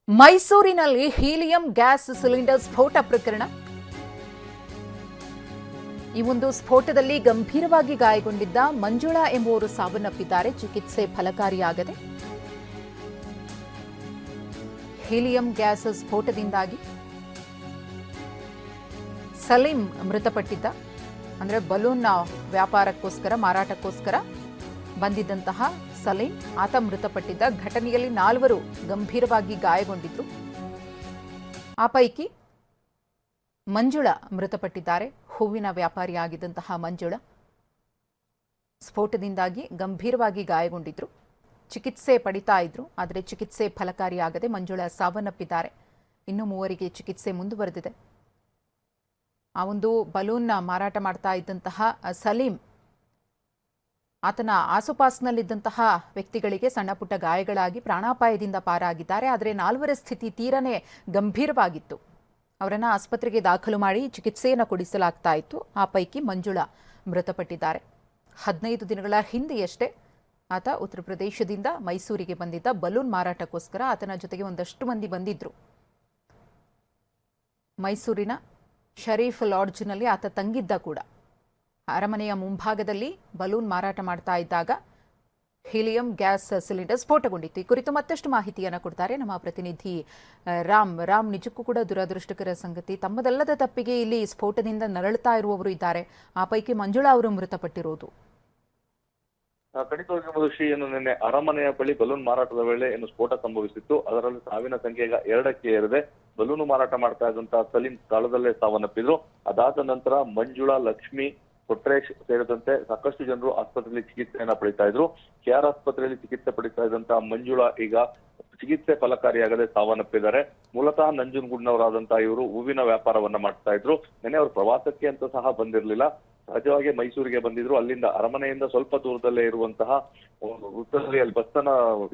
ಮೈಸೂರಿನಲ್ಲಿ helium gas cylinder ಸ್ಫೋಟ ಪ್ರಕರಣ. ಈ ಒಂದು ಸ್ಫೋಟದಲ್ಲಿ ಗಂಭೀರವಾಗಿ ಗಾಯಗೊಂಡಿದ್ದ ಮಂಜುಳಾ ಎಂಬುವರು ಸಾವನ್ನಪ್ಪಿದ್ದಾರೆ. ಚಿಕಿತ್ಸೆ ಫಲಕಾರಿಯಾಗದೆ ಹೀಲಿಯಂ ಗ್ಯಾಸ್ ಸ್ಫೋಟದಿಂದಾಗಿ ಸಲೀಂ ಮೃತಪಟ್ಟಿದ್ದ. ಅಂದರೆ ಬಲೂನ್ ವ್ಯಾಪಾರಕ್ಕೋಸ್ಕರ ಮಾರಾಟಕ್ಕೋಸ್ಕರ ಬಂದಿದ್ದಂತಹ ಸಲೀಂ ಆತ ಮೃತಪಟ್ಟಿದ್ದ. ಘಟನೆಯಲ್ಲಿ 4 ಗಂಭೀರವಾಗಿ ಗಾಯಗೊಂಡಿದ್ರು. ಆ ಪೈಕಿ ಮಂಜುಳಾ ಮೃತಪಟ್ಟಿದ್ದಾರೆ. ಹೂವಿನ ವ್ಯಾಪಾರಿಯಾಗಿದ್ದಂತಹ ಮಂಜುಳಾ ಸ್ಫೋಟದಿಂದಾಗಿ ಗಂಭೀರವಾಗಿ ಗಾಯಗೊಂಡಿದ್ರು. ಚಿಕಿತ್ಸೆ ಪಡಿತಾ ಇದ್ರು. ಆದರೆ ಚಿಕಿತ್ಸೆ ಫಲಕಾರಿಯಾಗದೆ ಮಂಜುಳಾ ಸಾವನ್ನಪ್ಪಿದ್ದಾರೆ. ಇನ್ನು 3 ಚಿಕಿತ್ಸೆ ಮುಂದುವರೆದಿದೆ. ಆ ಒಂದು ಬಲೂನ್ನ ಮಾರಾಟ ಮಾಡ್ತಾ ಇದ್ದಂತಹ ಸಲೀಂ ಆತನ ಆಸುಪಾಸಿನಲ್ಲಿದ್ದಂತಹ ವ್ಯಕ್ತಿಗಳಿಗೆ ಸಣ್ಣ ಪುಟ್ಟ ಗಾಯಗಳಾಗಿ ಪ್ರಾಣಾಪಾಯದಿಂದ ಪಾರಾಗಿದ್ದಾರೆ. ಆದರೆ 4 ಸ್ಥಿತಿ ತೀರನೇ ಗಂಭೀರವಾಗಿತ್ತು. ಅವರನ್ನು ಆಸ್ಪತ್ರೆಗೆ ದಾಖಲು ಮಾಡಿ ಚಿಕಿತ್ಸೆಯನ್ನು ಕೊಡಿಸಲಾಗ್ತಾ ಇತ್ತು. ಆ ಪೈಕಿ ಮಂಜುಳಾ ಮೃತಪಟ್ಟಿದ್ದಾರೆ. 15 ದಿನಗಳ ಹಿಂದೆಯಷ್ಟೇ ಆತ ಉತ್ತರ ಪ್ರದೇಶದಿಂದ ಮೈಸೂರಿಗೆ ಬಂದಿದ್ದ. ಬಲೂನ್ ಮಾರಾಟಕ್ಕೋಸ್ಕರ ಆತನ ಜೊತೆಗೆ ಒಂದಷ್ಟು ಮಂದಿ ಬಂದಿದ್ರು. ಮೈಸೂರಿನ ಶರೀಫ್ ಲಾಡ್ಜ್ನಲ್ಲಿ ಆತ ತಂಗಿದ್ದ ಕೂಡ. ಅರಮನೆಯ ಮುಂಭಾಗದಲ್ಲಿ ಬಲೂನ್ ಮಾರಾಟ ಮಾಡ್ತಾ ಇದ್ದಾಗ ಹೀಲಿಯಂ ಗ್ಯಾಸ್ ಸಿಲಿಂಡರ್ ಸ್ಫೋಟಗೊಂಡಿತ್ತು. ಈ ಕುರಿತು ಮತ್ತಷ್ಟು ಮಾಹಿತಿಯನ್ನು ಕೊಡ್ತಾರೆ ನಮ್ಮ ಪ್ರತಿನಿಧಿ ರಾಮ್. ನಿಜಕ್ಕೂ ಕೂಡ ದುರದೃಷ್ಟಕರ ಸಂಗತಿ. ತಮ್ಮದಲ್ಲದ ತಪ್ಪಿಗೆ ಇಲ್ಲಿ ಸ್ಫೋಟದಿಂದ ನರಳುತ್ತಾ ಇರುವವರು ಇದ್ದಾರೆ. ಆ ಪೈಕಿ ಮಂಜುಳಾ ಅವರು ಮೃತಪಟ್ಟಿರೋದು. ಖಂಡಿತವಾಗಿ ಮಧುಶ್ರೀಯನ್ನು ನಿನ್ನೆ ಅರಮನೆಯ ಬಳಿ ಬಲೂನ್ ಮಾರಾಟದ ವೇಳೆ ಏನು ಸ್ಫೋಟ ಸಂಭವಿಸಿತ್ತು. ಅದರಲ್ಲಿ ಸಾವಿನ ಸಂಖ್ಯೆ ಈಗ 2ಕ್ಕೆ ಏರಿದೆ. ಬಲೂನು ಮಾರಾಟ ಮಾಡ್ತಾ ಇದ್ದಂತಹ ಸಲೀಂ ಸ್ಥಳದಲ್ಲೇ ಸಾವನ್ನಪ್ಪಿದ್ರು. ಅದಾದ ನಂತರ ಮಂಜುಳಾ, ಲಕ್ಷ್ಮಿ, ಕೊಟ್ರೇಶ್ ಸೇರಿದಂತೆ ಸಾಕಷ್ಟು ಜನರು ಆಸ್ಪತ್ರೆಯಲ್ಲಿ ಚಿಕಿತ್ಸೆಯನ್ನ ಪಡಿತಾ ಇದ್ರು. ಕೆಆರ್ ಆಸ್ಪತ್ರೆಯಲ್ಲಿ ಚಿಕಿತ್ಸೆ ಪಡಿತಾ ಇದ್ದಂತಹ ಮಂಜುಳಾ ಈಗ ಚಿಕಿತ್ಸೆ ಫಲಕಾರಿಯಾಗದೆ ಸಾವನ್ನಪ್ಪಿದ್ದಾರೆ. ಮೂಲತಃ ನಂಜನಗೂಡಿನವರಾದಂತಹ ಇವರು ಹೂವಿನ ವ್ಯಾಪಾರವನ್ನ ಮಾಡ್ತಾ ಇದ್ರು. ನೆನೆ ಅವರು ಪ್ರವಾಸಕ್ಕೆ ಅಂತ ಸಹ ಬಂದಿರಲಿಲ್ಲ. ಸಹಜವಾಗಿ ಮೈಸೂರಿಗೆ ಬಂದಿದ್ರು. ಅಲ್ಲಿಂದ ಅರಮನೆಯಿಂದ ಸ್ವಲ್ಪ ದೂರದಲ್ಲೇ ಇರುವಂತಹ ವೃತ್ತದಲ್ಲಿ ಅಲ್ಲಿ ಬಸ್ಸನ್ನ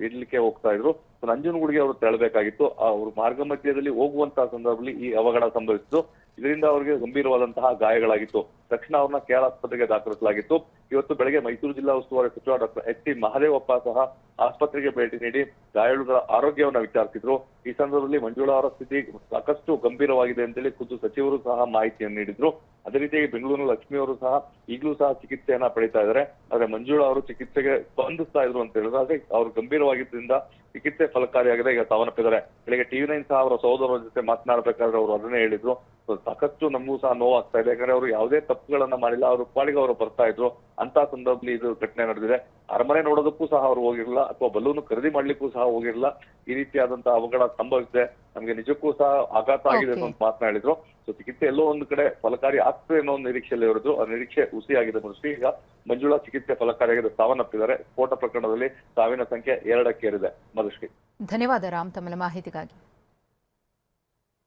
ಇಡ್ಲಿಕ್ಕೆ ಹೋಗ್ತಾ ಇದ್ರು. ನಂಜನಗೂಡಿಗೆ ಅವರು ತೆರಳಬೇಕಾಗಿತ್ತು. ಅವರು ಮಾರ್ಗ ಮಧ್ಯದಲ್ಲಿ ಹೋಗುವಂತಹ ಸಂದರ್ಭದಲ್ಲಿ ಈ ಅವಘಡ ಸಂಭವಿಸಿತು. ಇದರಿಂದ ಅವರಿಗೆ ಗಂಭೀರವಾದಂತಹ ಗಾಯಗಳಾಗಿತ್ತು. ತಕ್ಷಣ ಅವ್ರನ್ನ ಕೆಆರ್ ಆಸ್ಪತ್ರೆಗೆ ದಾಖಲಿಸಲಾಗಿತ್ತು. ಇವತ್ತು ಬೆಳಗ್ಗೆ ಮೈಸೂರು ಜಿಲ್ಲಾ ಉಸ್ತುವಾರಿ ಸಚಿವ ಡಾಕ್ಟರ್ ಎಚ್.ಟಿ. ಮಹದೇವಪ್ಪ ಸಹ ಆಸ್ಪತ್ರೆಗೆ ಭೇಟಿ ನೀಡಿ ಗಾಯಾಳುಗಳ ಆರೋಗ್ಯವನ್ನ ವಿಚಾರಿಸಿದ್ರು. ಈ ಸಂದರ್ಭದಲ್ಲಿ ಮಂಜುಳಾ ಅವರ ಸ್ಥಿತಿ ಸಾಕಷ್ಟು ಗಂಭೀರವಾಗಿದೆ ಅಂತೇಳಿ ಖುದ್ದು ಸಚಿವರು ಸಹ ಮಾಹಿತಿಯನ್ನು ನೀಡಿದ್ರು. ಅದೇ ರೀತಿಯಾಗಿ ಬೆಂಗಳೂರಿನ ಲಕ್ಷ್ಮಿ ಅವರು ಸಹ ಈಗಲೂ ಸಹ ಚಿಕಿತ್ಸೆಯನ್ನ ಪಡಿತಾ ಇದ್ದಾರೆ. ಆದ್ರೆ ಮಂಜುಳಾ ಅವರು ಚಿಕಿತ್ಸೆಗೆ ಸ್ಪಂದಿಸ್ತಾ ಇದ್ರು ಅಂತ ಹೇಳಿದ್ರೆ ಅವರು ಗಂಭೀರವಾಗಿದ್ದರಿಂದ ಚಿಕಿತ್ಸೆ ಫಲಕಾರಿಯಾಗಿದೆ. ಈಗ ಸಾವನ್ನಪ್ಪಿದ್ದಾರೆ. ಬೆಳಗ್ಗೆ TV9 ಸಹ ಅವರ ಸಹೋದರರ ಜೊತೆ ಮಾತನಾಡಬೇಕಾದ್ರೆ ಅವರು ಅದನ್ನೇ ಹೇಳಿದ್ರು. ಸಾಕಷ್ಟು ನಮಗೂ ಸಹ ನೋವಾಗ್ತಾ ಇದೆ. ಯಾಕಂದ್ರೆ ಅವರು ಯಾವುದೇ ತಪ್ಪುಗಳನ್ನ ಮಾಡಿಲ್ಲ. ಅವರು ಪಾಡಿಗೆ ಅವರು ಬರ್ತಾ ಇದ್ರು. ಅಂತ ಸಂದರ್ಭದಲ್ಲಿ ಇದು ಘಟನೆ ನಡೆದಿದೆ. ಅರಮನೆ ನೋಡೋದಕ್ಕೂ ಸಹ ಅವರು ಹೋಗಿರಲಿಲ್ಲ, ಅಥವಾ ಬಲೂನು ಖರೀದಿ ಮಾಡ್ಲಿಕ್ಕೂ ಸಹ ಹೋಗಿರಲಿಲ್ಲ. ಈ ರೀತಿಯಾದಂತಹ ಅವಘಡ ಸಂಭವಿಸಿದೆ. ನಮ್ಗೆ ನಿಜಕ್ಕೂ ಸಹ ಆಘಾತ ಆಗಿದೆ ಅಂತ ಮಾತನಾಡಿದ್ರು. ಚಿಕಿತ್ಸೆ ಎಲ್ಲೋ ಒಂದು ಕಡೆ ಫಲಕಾರಿ ಆಗ್ತದೆ ಅನ್ನೋ ಒಂದು ನಿರೀಕ್ಷೆಯಲ್ಲಿ ಇರೋದು. ಆ ನಿರೀಕ್ಷೆ ಹುಸಿಯಾಗಿದೆ. ಈಗ ಮಂಜುಳಾ ಚಿಕಿತ್ಸೆ ಫಲಕಾರಿಯಾಗಿದೆ, ಸಾವನ್ನಪ್ಪಿದ್ದಾರೆ. ಸ್ಫೋಟ ಪ್ರಕರಣದಲ್ಲಿ ಸಾವಿನ ಸಂಖ್ಯೆ 2ಕ್ಕೆ ಏರಿದೆ. ಮಧುಶ್ರೀ, ಧನ್ಯವಾದ ರಾಮ್ ತಮ್ಮ ಮಾಹಿತಿಗಾಗಿ.